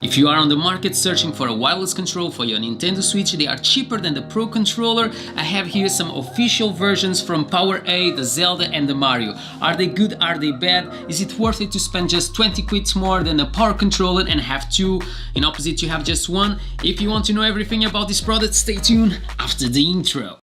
If you are on the market searching for a wireless control for your Nintendo Switch, they are cheaper than the Pro Controller. I have here some official versions from PowerA, the Zelda and the Mario. Are they good? Are they bad? Is it worth it to spend just 20 quid more than a Power Controller and have two? In opposite, you have just one. If you want to know everything about this product, stay tuned after the intro.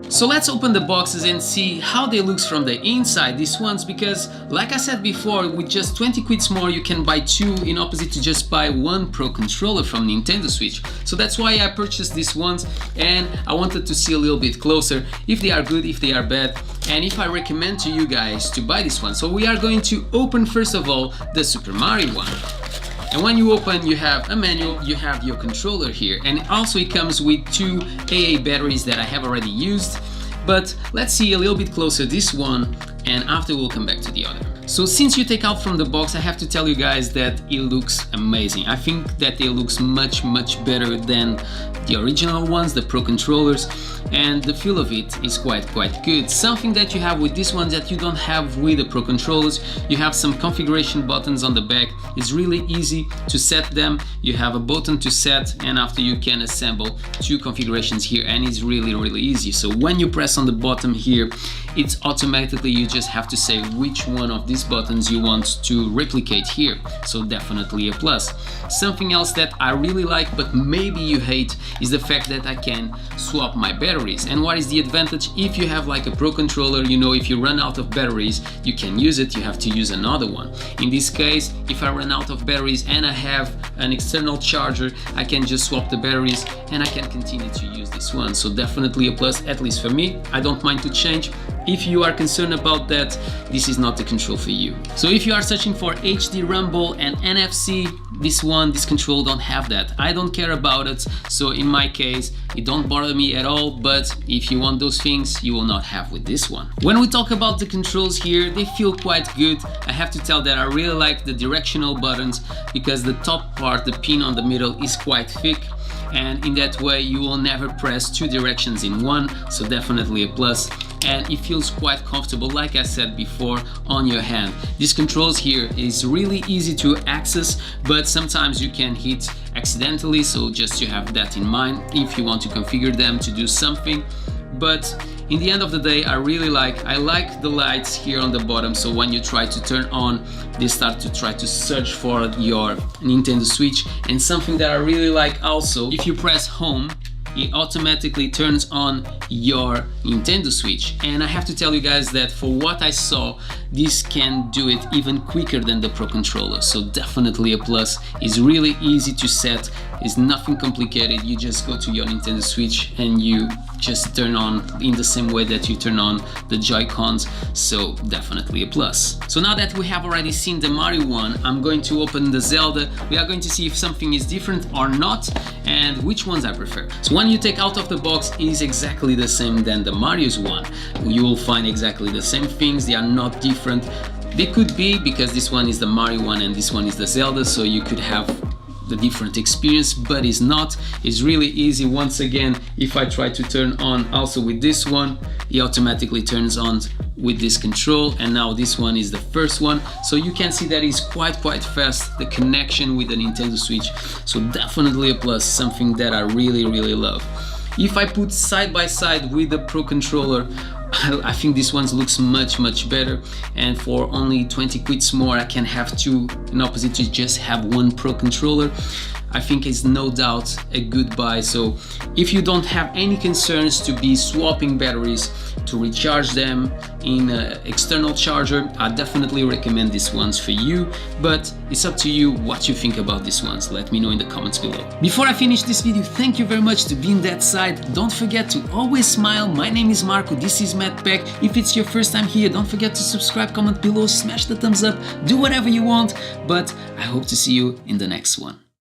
So let's open the boxes and see how they look from the inside, these ones, because like I said before, with just 20 quids more you can buy two, in opposite to just buy one Pro Controller from Nintendo Switch. So that's why I purchased these ones, and I wanted to see a little bit closer if they are good, if they are bad, and if I recommend to you guys to buy this one. So we are going to open first of all the Super Mario one. And when you open, you have a manual, you have your controller here, and also it comes with two AA batteries that I have already used. But let's see a little bit closer this one, and after we'll come back to the other. So since you take out from the box, I have to tell you guys that it looks amazing. I think that it looks much better than the original ones, the Pro Controllers, and the feel of it is quite good. Something that you have with this one that you don't have with the Pro Controllers, you have some configuration buttons on the back. It's really easy to set them. You have a button to set, and after you can assemble two configurations here, and it's really easy. So when you press on the bottom here, it's automatically, you just have to say which one of these buttons you want to replicate here. So definitely a plus. Something else that I really like but maybe you hate is the fact that I can swap my batteries. And what is the advantage? If you have like a Pro Controller, you know, if you run out of batteries, you can use it, you have to use another one. In this case, if I run out of batteries and I have an external charger, I can just swap the batteries and I can continue to use this one. So definitely a plus, at least for me. I don't mind to change. If you are concerned about that, this is not the control for you. So if you are searching for HD rumble and NFC, this control don't have that. I don't care about it, so in my case it don't bother me at all, but if you want those things, you will not have with this one. When we talk about the controls here, they feel quite good. I have to tell that I really like the directional buttons, because the top part, the pin on the middle, is quite thick, and in that way you will never press two directions in one, so definitely a plus. And it feels quite comfortable, like I said before, on your hand. These controls here is really easy to access, but sometimes you can hit accidentally, so just to have that in mind if you want to configure them to do something. But in the end of the day, I like the lights here on the bottom, so when you try to turn on, they start to try to search for your Nintendo Switch. And something that I really like also, if you press home, it automatically turns on your Nintendo Switch. And I have to tell you guys that for what I saw, this can do it even quicker than the Pro Controller, so definitely a plus. It's really easy to set, it's nothing complicated. You just go to your Nintendo Switch and you just turn on in the same way that you turn on the Joy-Cons, so definitely a plus. So now that we have already seen the Mario one, I'm going to open the Zelda. We are going to see if something is different or not and which ones I prefer. So when you take out of the box, it is exactly the same than the Mario's one. You will find exactly the same things, they are not different. They could be, because this one is the Mario one and this one is the Zelda, so you could have the different experience, but it's not. It's really easy. Once again, if I try to turn on also with this one, it automatically turns on with this control, and now this one is the first one, so you can see that it's quite fast, the connection with the Nintendo Switch, so definitely a plus, something that I really love. If I put side by side with the Pro Controller, I think this one looks much better, and for only 20 quids more I can have two, in opposite to just have one Pro Controller. I think it's no doubt a good buy. So if you don't have any concerns to be swapping batteries to recharge them in an external charger, I definitely recommend these ones for you, but it's up to you what you think about these ones. Let me know in the comments below. Before I finish this video, thank you very much to being that side. Don't forget to always smile. My name is Marco, this is Matt Peck. If it's your first time here, don't forget to subscribe, comment below, smash the thumbs up, do whatever you want, but I hope to see you in the next one.